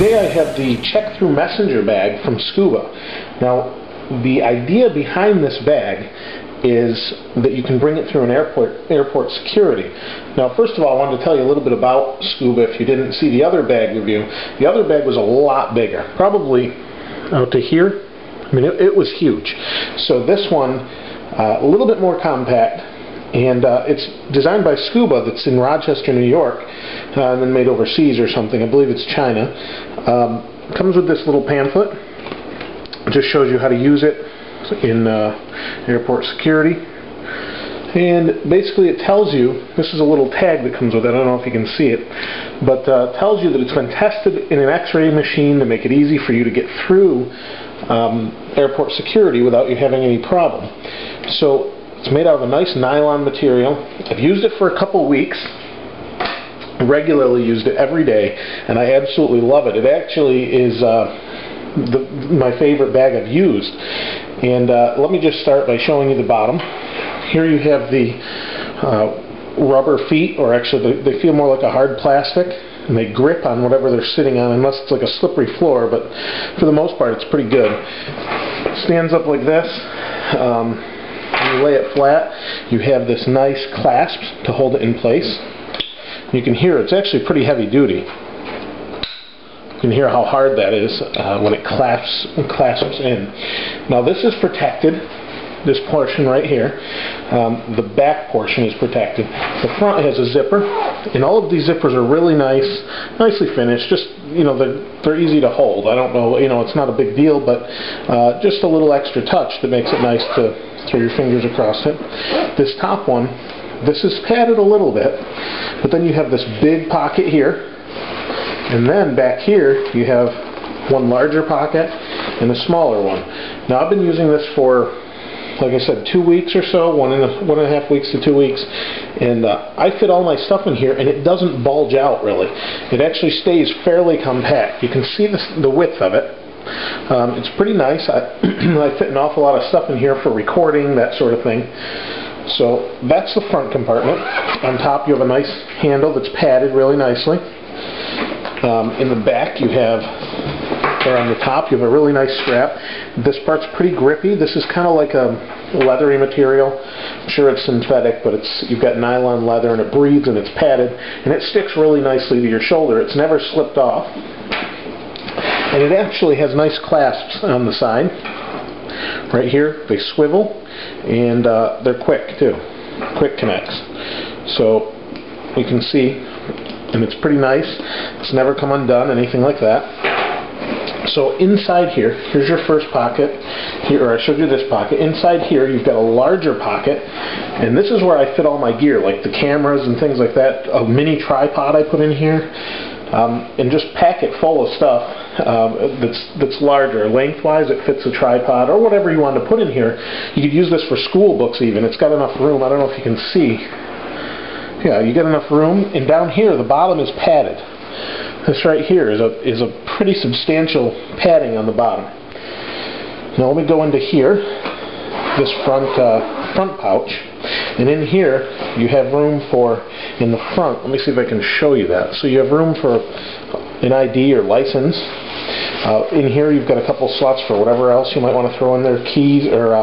Today I have the Checkthrough Messenger bag from Skooba. Now, the idea behind this bag is that you can bring it through an airport security. Now, first of all, I wanted to tell you a little bit about Skooba if you didn't see the other bag review. The other bag was a lot bigger, probably out to here. I mean, it was huge. So this one, a little bit more compact, and it's designed by Skooba, that's in Rochester, New York, and then made overseas or something. I believe it's China. Comes with this little pamphlet. It just shows you how to use it in airport security. And basically it tells you, this is a little tag that comes with it, I don't know if you can see it, but tells you that it's been tested in an X-ray machine to make it easy for you to get through airport security without you having any problem. So it's made out of a nice nylon material. I've used it for a couple weeks. Regularly used it every day, and I absolutely love it. It actually is my favorite bag I've used. And let me just start by showing you the bottom. Here you have the rubber feet, or actually they feel more like a hard plastic, and they grip on whatever they're sitting on, unless it's like a slippery floor, but for the most part it's pretty good. It stands up like this. When you lay it flat, you have this nice clasp to hold it in place. You can hear it's actually pretty heavy duty. You can hear how hard that is when it clasps in. Now this is protected, this portion right here. The back portion is protected. The front has a zipper, and all of these zippers are really nicely finished. Just, you know, they're easy to hold. I don't know, you know, it's not a big deal, but just a little extra touch that makes it nice to throw your fingers across it. This top one, this is padded a little bit, but then you have this big pocket here, and then back here you have one larger pocket and a smaller one. Now I've been using this for, like I said, 2 weeks or so, one and a half weeks to 2 weeks, and I fit all my stuff in here, and it doesn't bulge out really. It actually stays fairly compact. You can see the width of it. It's pretty nice. I fit an awful lot of stuff in here for recording, that sort of thing. So that's the front compartment. On top you have a nice handle that's padded really nicely. In the back you have, or on the top, you have a really nice strap. This part's pretty grippy. This is kind of like a leathery material. I'm sure it's synthetic, but you've got nylon leather, and it breathes, and it's padded, and it sticks really nicely to your shoulder. It's never slipped off. And it actually has nice clasps on the side. Right here, they swivel, and they're quick too. Quick connects. So you can see, and it's pretty nice. It's never come undone, anything like that. So inside here, here's your first pocket. Here, or I showed you this pocket. Inside here, you've got a larger pocket, and this is where I fit all my gear, like the cameras and things like that. A mini tripod I put in here. And just pack it full of stuff that's larger. Lengthwise, it fits a tripod or whatever you want to put in here. You could use this for school books even. It's got enough room. I don't know if you can see. Yeah, you get enough room. And down here, the bottom is padded. This right here is a pretty substantial padding on the bottom. Now let me go into here, this front pouch. And in here, you have room for, in the front, let me see if I can show you that. So you have room for an ID or license. In here, you've got a couple slots for whatever else you might want to throw in there, keys, or,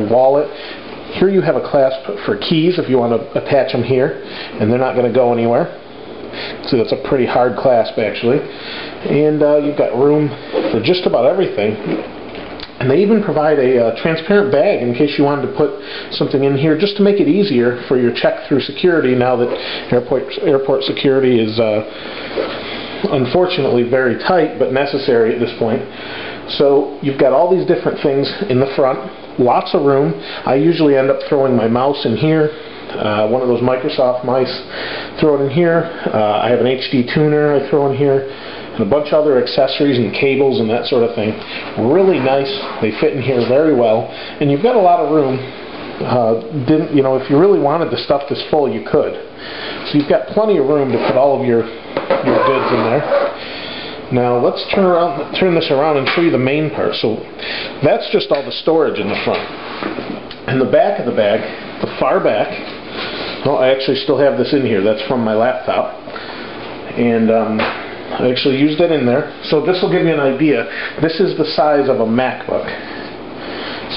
wallet. Here you have a clasp for keys if you want to attach them here, and they're not going to go anywhere. So that's a pretty hard clasp, actually. And you've got room for just about everything. And they even provide a transparent bag in case you wanted to put something in here, just to make it easier for your check-through security now that airport security is unfortunately very tight, but necessary at this point. So you've got all these different things in the front, lots of room. I usually end up throwing my mouse in here, one of those Microsoft mice, throw it in here. I have an HD tuner I throw in here, and a bunch of other accessories and cables and that sort of thing. Really nice. They fit in here very well, and you've got a lot of room. You know, if you really wanted to stuff this full, you could. So you've got plenty of room to put all of your goods in there. Now let's turn this around and show you the main part. So that's just all the storage in the front. In the back of the bag, the far back, well, I actually still have this in here. That's from my laptop. And I actually used it in there. So this will give you an idea. This is the size of a MacBook.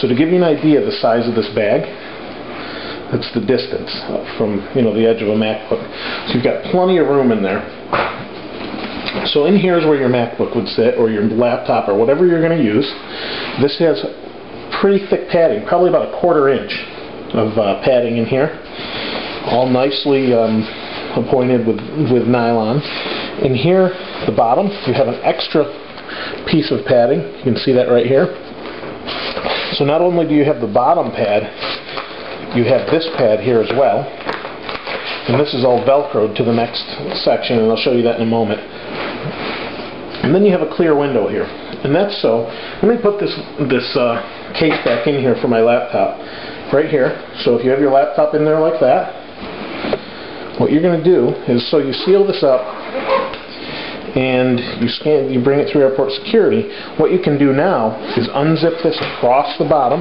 So to give you an idea of the size of this bag, that's the distance from the edge of a MacBook. So you've got plenty of room in there. So in here is where your MacBook would sit, or your laptop, or whatever you're going to use. This has pretty thick padding, probably about a 1/4 inch of padding in here, all nicely appointed with nylon. In here, the bottom, you have an extra piece of padding. You can see that right here. So not only do you have the bottom pad, you have this pad here as well. And this is all Velcroed to the next section, and I'll show you that in a moment. And then you have a clear window here. And that's so, let me put this case back in here for my laptop. Right here. So if you have your laptop in there like that, what you're going to do is, so you seal this up and you bring it through airport security. What you can do now is unzip this across the bottom,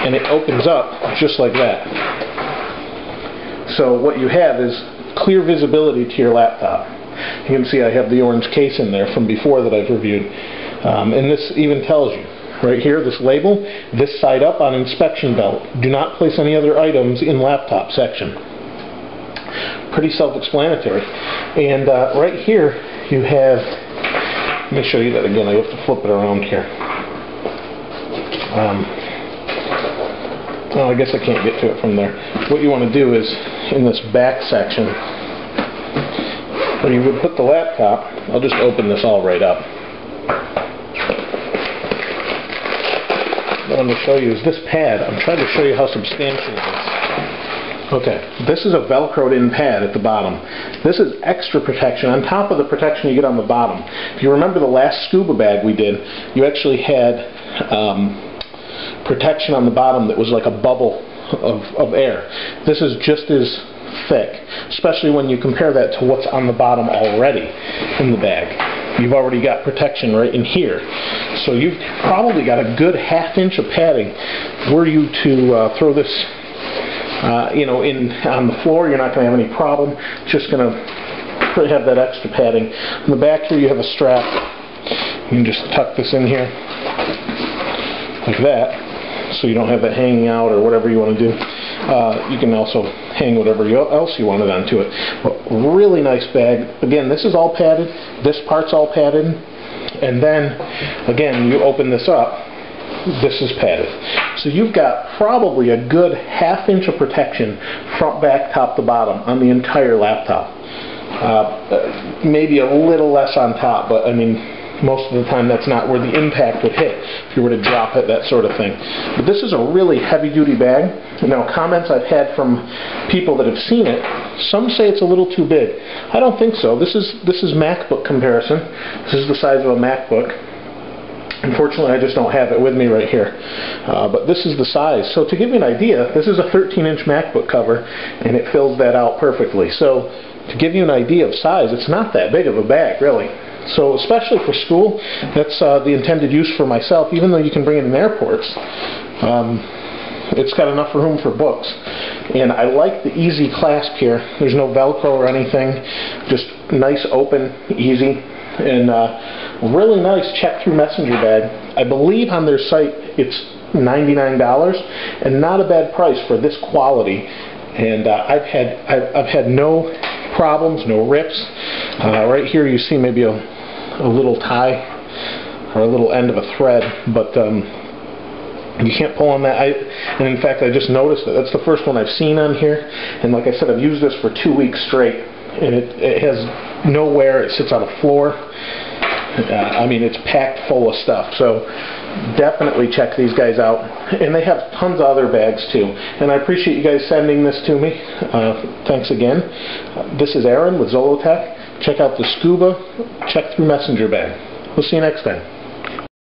and it opens up just like that. So what you have is clear visibility to your laptop. You can see I have the orange case in there from before that I've reviewed. And this even tells you, right here, this label, this side up on inspection belt. Do not place any other items in laptop section. Pretty self-explanatory. And right here you have, let me show you that again. I have to flip it around here. Oh, I guess I can't get to it from there. What you want to do is, in this back section, when you would put the laptop, I'll just open this all right up. What I'm going to show you is this pad. I'm trying to show you how substantial it is. Okay, this is a Velcroed in pad at the bottom. This is extra protection on top of the protection you get on the bottom. If you remember the last Scuba Bag we did, you actually had protection on the bottom that was like a bubble of air. This is just as thick, especially when you compare that to what's on the bottom already in the bag. You've already got protection right in here. So you've probably got a good 1/2 inch of padding. Were you to throw this on the floor, you're not going to have any problem. Just going to have that extra padding. On the back here you have a strap. You can just tuck this in here like that, so you don't have that hanging out or whatever you want to do. You can also hang whatever else you wanted onto it. But really nice bag. Again, this is all padded. This part's all padded. And then, again, you open this up. This is padded. So you've got probably a good 1/2 inch of protection, front, back, top to bottom, on the entire laptop. Maybe a little less on top, but I mean, most of the time that's not where the impact would hit if you were to drop it, that sort of thing. But this is a really heavy-duty bag. Now, comments I've had from people that have seen it, some say it's a little too big. I don't think so. This is MacBook comparison. This is the size of a MacBook. Unfortunately, I just don't have it with me right here. But this is the size. So to give you an idea, this is a 13-inch MacBook cover, and it fills that out perfectly. So to give you an idea of size, it's not that big of a bag, really. So especially for school, that's the intended use for myself, even though you can bring it in airports. It's got enough room for books. And I like the easy clasp here. There's no Velcro or anything. Just nice, open, easy. And really nice Checkthrough Messenger bag. I believe on their site it's $99, and not a bad price for this quality. And I've had no problems, no rips. Right here you see maybe a little tie or a little end of a thread, but you can't pull on that. And in fact, I just noticed that that's the first one I've seen on here. And like I said, I've used this for 2 weeks straight, and it has no wear. It sits on a floor. I mean, it's packed full of stuff. So definitely check these guys out. And they have tons of other bags too. And I appreciate you guys sending this to me. Thanks again. This is Aaron with Zollotech. Check out the Skooba Checkthrough Messenger bag. We'll see you next time.